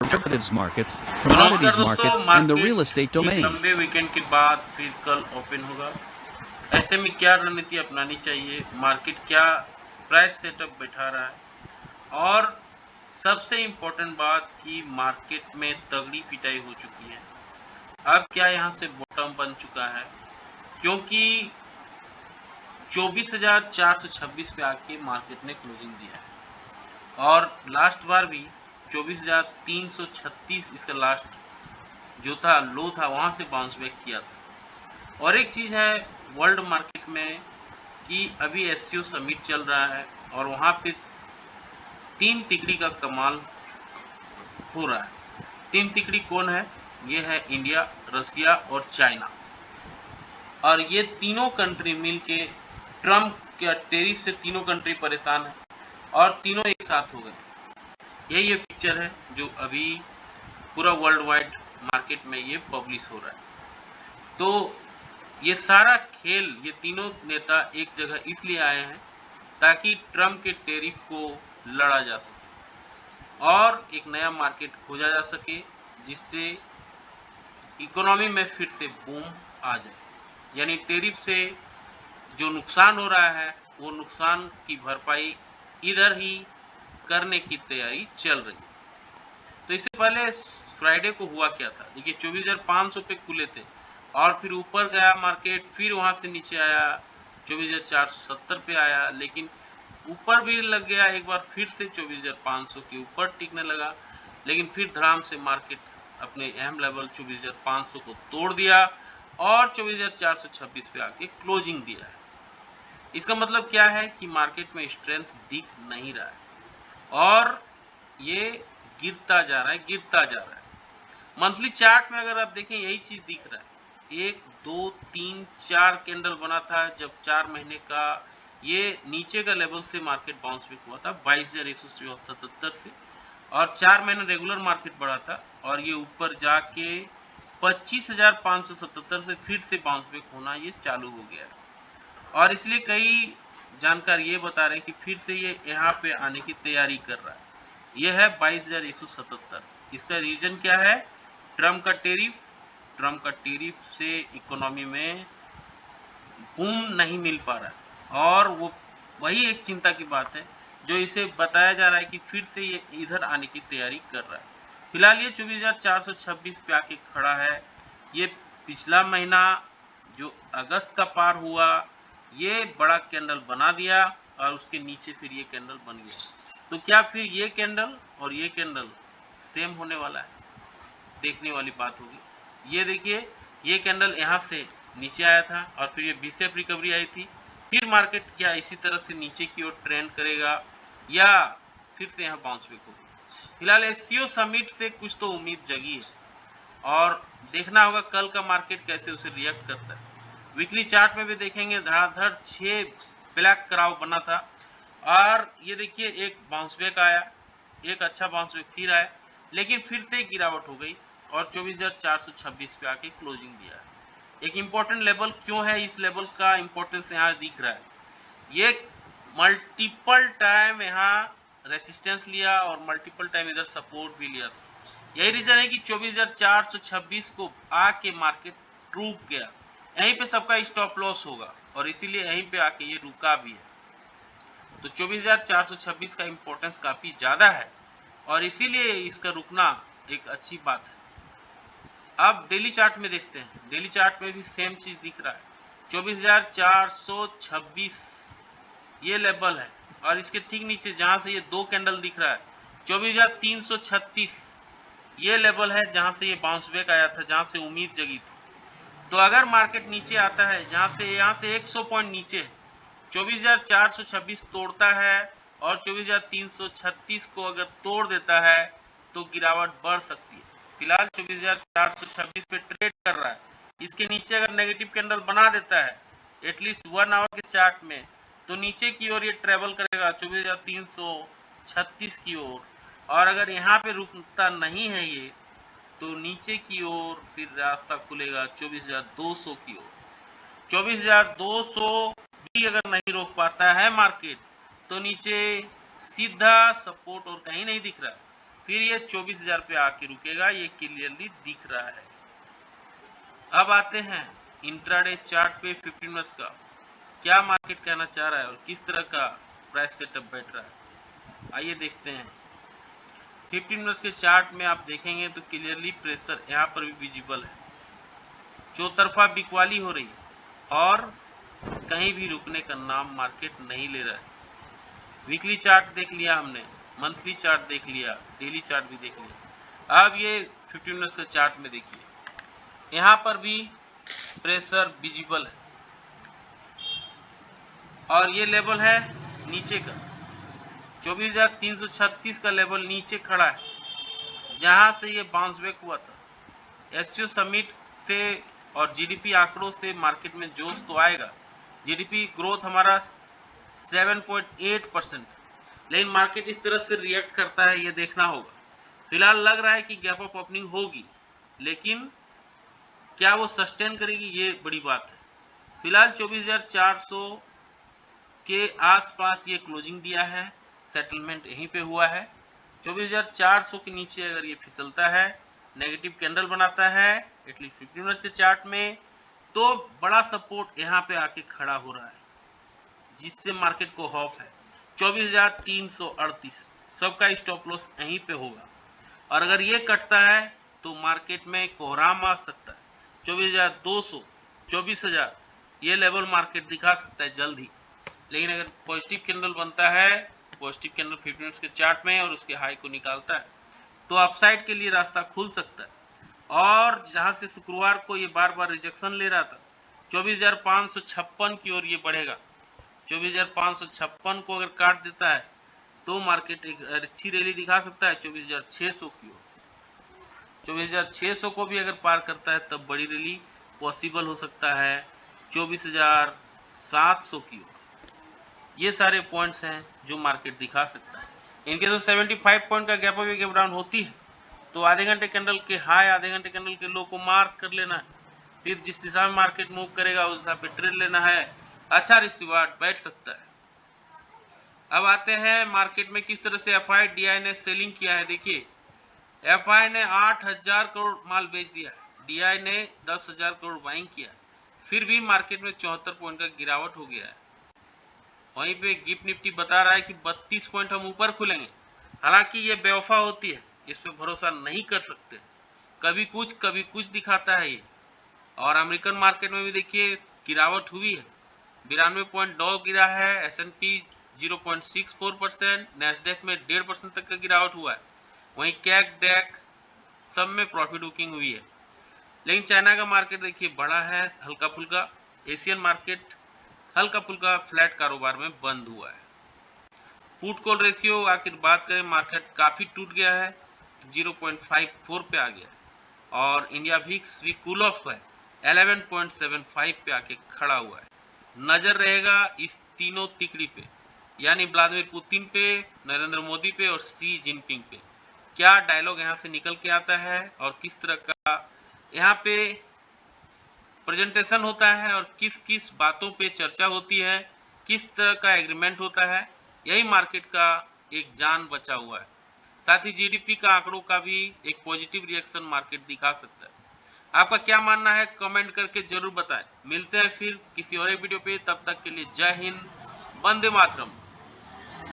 derivatives markets, तो नमस्कार commodities market, दोस्तों, and the real estate market domain. लंबे वीकेंड के बाद फिर कल ओपन होगा। ऐसे में क्या रणनीति अपनानी चाहिए, मार्केट क्या प्राइस सेटअप बैठा रहा है, और सबसे इम्पोर्टेंट बात कि मार्केट में तगड़ी पिटाई हो चुकी है। अब क्या यहाँ से बॉटम बन चुका है, क्योंकि 24,426 पे आके मार्केट ने क्लोजिंग दिया है और लास्ट बार भी 24,336 इसका लास्ट जो था लो था, वहाँ से बाउंस बैक किया था। और एक चीज़ है वर्ल्ड मार्केट में कि अभी एससीओ समिट चल रहा है और वहाँ पे 3 तिकड़ी का कमाल हो रहा है। 3 तिकड़ी कौन है? ये है इंडिया, रसिया और चाइना। और ये तीनों कंट्री मिलके ट्रम्प के टैरिफ से तीनों कंट्री परेशान है और तीनों एक साथ हो गए। यही ये पिक्चर है जो अभी पूरा वर्ल्ड वाइड मार्केट में ये पब्लिश हो रहा है। तो ये सारा खेल, ये तीनों नेता एक जगह इसलिए आए हैं ताकि ट्रम्प के टैरिफ को लड़ा जा सके और एक नया मार्केट खोजा जा सके, जिससे इकोनॉमी में फिर से बूम आ जाए। यानी टैरिफ से जो नुकसान हो रहा है वो नुकसान की भरपाई इधर ही करने की तैयारी चल रही है। तो इससे पहले फ्राइडे को हुआ क्या था, देखिए 24,500 पे खुले थे और फिर ऊपर गया मार्केट, फिर वहां से नीचे आया 24,470 पे आया, लेकिन ऊपर भी लग गया एक बार, फिर से 24,500 के ऊपर टिकने लगा, लेकिन फिर धड़ाम से मार्केट अपने अहम लेवल 24,500 को तोड़ दिया और 24,426 पे आके क्लोजिंग दिया है। इसका मतलब क्या है कि मार्केट में स्ट्रेंथ दिख नहीं रहा है और ये गिरता जा रहा है, गिरता जा रहा है। मंथली चार्ट में अगर आप देखें यही चीज दिख रहा है। 1 2 3 4 कैंडल बना था जब 4 महीने का ये नीचे का लेवल से मार्केट बाउंस बैक हुआ था 22,177 से, और 4 महीने रेगुलर मार्केट बढ़ा था और ये ऊपर जाके 25,577 से फिर से बाउंस बैक होना ये चालू हो गया है। और इसलिए कई जानकार ये बता रहे हैं कि फिर से ये यहाँ पे आने की तैयारी कर रहा है। ये है 22,177। इसका रीजन क्या है? ट्रम्प का टैरिफ से इकोनॉमी में बूम नहीं मिल पा रहा है और वो वही एक चिंता की बात है जो इसे बताया जा रहा है कि फिर से ये इधर आने की तैयारी कर रहा है। फिलहाल ये 24,426 पे आके खड़ा है। ये पिछला महीना जो अगस्त का पार हुआ, ये बड़ा कैंडल बना दिया और उसके नीचे फिर ये कैंडल बन गया। तो क्या फिर ये कैंडल और ये कैंडल सेम होने वाला है? देखने वाली बात होगी। ये देखिए, ये कैंडल यहाँ से नीचे आया था और फिर ये बी शेप रिकवरी आई थी। फिर मार्केट क्या इसी तरह से नीचे की ओर ट्रेंड करेगा या फिर से यहाँ बाउंस बैक होगा? फिलहाल एससीओ समिट से कुछ तो उम्मीद जगी है और देखना होगा कल का मार्केट कैसे उसे रिएक्ट करता है। वीकली चार्ट में भी देखेंगे धड़ाधड़ 6 ब्लैक क्राउ बना था और ये देखिए एक बाउंस बैक आया, एक अच्छा बाउंस बैक फिर आया, लेकिन फिर से गिरावट हो गई और 24,426 पे आके क्लोजिंग दिया है। एक इम्पोर्टेंट लेवल क्यों है, इस लेवल का इम्पोर्टेंस यहाँ दिख रहा है। ये मल्टीपल टाइम यहाँ रेसिस्टेंस लिया और मल्टीपल टाइम इधर सपोर्ट भी लिया था। यही रीजन है कि 24,426 को आके मार्केट रुक गया। यहीं पे सबका स्टॉप लॉस होगा और इसीलिए यहीं पे आके ये रुका भी है। तो 24,426 का इम्पोर्टेंस काफी ज्यादा है और इसीलिए इसका रुकना एक अच्छी बात है। अब डेली चार्ट में देखते हैं। डेली चार्ट में भी सेम चीज दिख रहा है। 24,426 ये लेवल है और इसके ठीक नीचे जहां से ये 2 कैंडल दिख रहा है 24,336 ये लेवल है जहां से ये बाउंस बैक आया था, जहां से उम्मीद जगी थी। तो अगर मार्केट नीचे आता है जहां से यहाँ से 100 पॉइंट नीचे 24,426 तोड़ता है और 24,336 को अगर तोड़ देता है तो गिरावट बढ़ सकती है। फिलहाल 24,426 पे ट्रेड कर रहा है। इसके नीचे अगर नेगेटिव कैंडल बना देता है एटलीस्ट 1 आवर के चार्ट में, तो नीचे की ओर ये ट्रेवल करेगा 24,336 की ओर, और अगर यहाँ पे रुकता नहीं है ये तो नीचे की ओर फिर रास्ता खुलेगा 24,200 की ओर। 24,200 भी अगर नहीं रोक पाता है मार्केट तो नीचे सीधा सपोर्ट और कहीं नहीं दिख रहा, फिर ये 24,000 पे आके रुकेगा, ये क्लियरली दिख रहा है। अब आते हैं इंट्राडे चार्ट पे 15 मिनट्स का, क्या मार्केट कहना चाह रहा है और किस तरह का प्राइस सेटअप बैठ रहा है, आइए देखते हैं। 15 मिनट्स के चार्ट में आप देखेंगे तो क्लियरली प्रेशर यहाँ पर भी विजिबल है, चौतरफा बिकवाली हो रही है और कहीं भी रुकने का नाम मार्केट नहीं ले रहा है। वीकली चार्ट देख लिया हमने, मंथली चार्ट देख लिया, डेली चार्ट भी देख लिया। अब ये 15 मिनट्स के चार्ट में देखिए, यहाँ पर भी प्रेशर विजिबल है और ये लेवल है नीचे का 24,336 का लेवल नीचे खड़ा है, जहां से ये बाउंस बैक हुआ था। एससीओ समिट से और जीडीपी आंकड़ों से मार्केट में जोश तो आएगा। जीडीपी ग्रोथ हमारा 7.8%, लेकिन मार्केट इस तरह से रिएक्ट करता है ये देखना होगा। फिलहाल लग रहा है कि गैप अप ओपनिंग होगी, लेकिन क्या वो सस्टेन करेगी, ये बड़ी बात है। फिलहाल 24,400 के आसपास ये क्लोजिंग दिया है, सेटलमेंट यहीं पे हुआ है। 24,400 के नीचे अगर ये फिसलता है, नेगेटिव कैंडल बनाता है एटलीस्ट 15 मिनट्स के चार्ट में, तो बड़ा सपोर्ट यहाँ पे आके खड़ा हो रहा है, जिससे मार्केट को खौफ है। 24,338 सबका स्टॉप लॉस यहीं पे होगा, और अगर ये कटता है तो मार्केट में कोहराम आ सकता है। 24,200 24,000 ये लेवल मार्केट दिखा सकता है जल्द ही। लेकिन अगर पॉजिटिव कैंडल बनता है, पॉजिटिव कैंडल 15 मिनट्स के चार्ट में और उसके हाई को निकालता है, तो अपसाइड के लिए रास्ता खुल सकता है। और जहां से शुक्रवार को ये बार बार रिजेक्शन ले रहा था, 24,556 की ओर ये बढ़ेगा। 24,556 को अगर काट देता है तो मार्केट एक अच्छी रैली दिखा सकता है 24,600 की ओर। 24,600 को भी अगर पार करता है तब बड़ी रैली पॉसिबल हो सकता है 24,700 की ओर। ये सारे पॉइंट्स हैं जो मार्केट दिखा सकता है। इनके तो 75 पॉइंट का गैप अप गैप डाउन होती है तो आधे घंटे कैंडल के हाई, आधे घंटे कैंडल के लो को मार्क कर लेना है, फिर जिस दिशा में मार्केट मूव करेगा उस दिशा पे ट्रेड लेना है, अच्छा रिसीवार्ड बैठ सकता है। अब आते हैं मार्केट में किस तरह से एफआई डीआई ने सेलिंग किया है। देखिए, एफआई ने 8,000 करोड़ माल बेच दिया, डीआई ने 10,000 करोड़ बाइंग किया, फिर भी मार्केट में 74 पॉइंट का गिरावट हो गया है। वहीं पे गिफ्ट निफ्टी बता रहा है कि 32 पॉइंट हम ऊपर खुलेंगे। हालांकि ये बेवफा होती है, इस पे भरोसा नहीं कर सकते, कभी कुछ दिखाता है ये। और अमेरिकन मार्केट में भी देखिए गिरावट हुई है, 92.9 गिरा है, S&P 0.64%, नैस्डैक में 1.5% तक का गिरावट हुआ है। वहीं कैक डैक सब में प्रॉफिट बुकिंग हुई है। लेकिन चाइना का मार्केट देखिए बड़ा है, हल्का फुल्का। एशियन मार्केट हल्का फुल्का फ्लैट कारोबार में बंद हुआ है। पुट कॉल रेशियो आखिर बात करें, मार्केट काफी टूट गया है, 0.54 पे आ गया है। और इंडिया विक्स भी कूल ऑफ है, 11.75 पे आके खड़ा हुआ है। नजर रहेगा इस तीनों तिकड़ी पे, यानी व्लादिमीर पुतिन पे, नरेंद्र मोदी पे और शी जिनपिंग पे। क्या डायलॉग यहाँ से निकल के आता है और किस तरह का यहाँ पे प्रेजेंटेशन होता है और किस किस बातों पे चर्चा होती है, किस तरह का एग्रीमेंट होता है, यही मार्केट का एक जान बचा हुआ है। साथ ही जीडीपी का आंकड़ों का भी एक पॉजिटिव रिएक्शन मार्केट दिखा सकता है। आपका क्या मानना है कमेंट करके जरूर बताएं। मिलते हैं फिर किसी और एक वीडियो पे, तब तक के लिए जय हिंद, वंदे मातरम।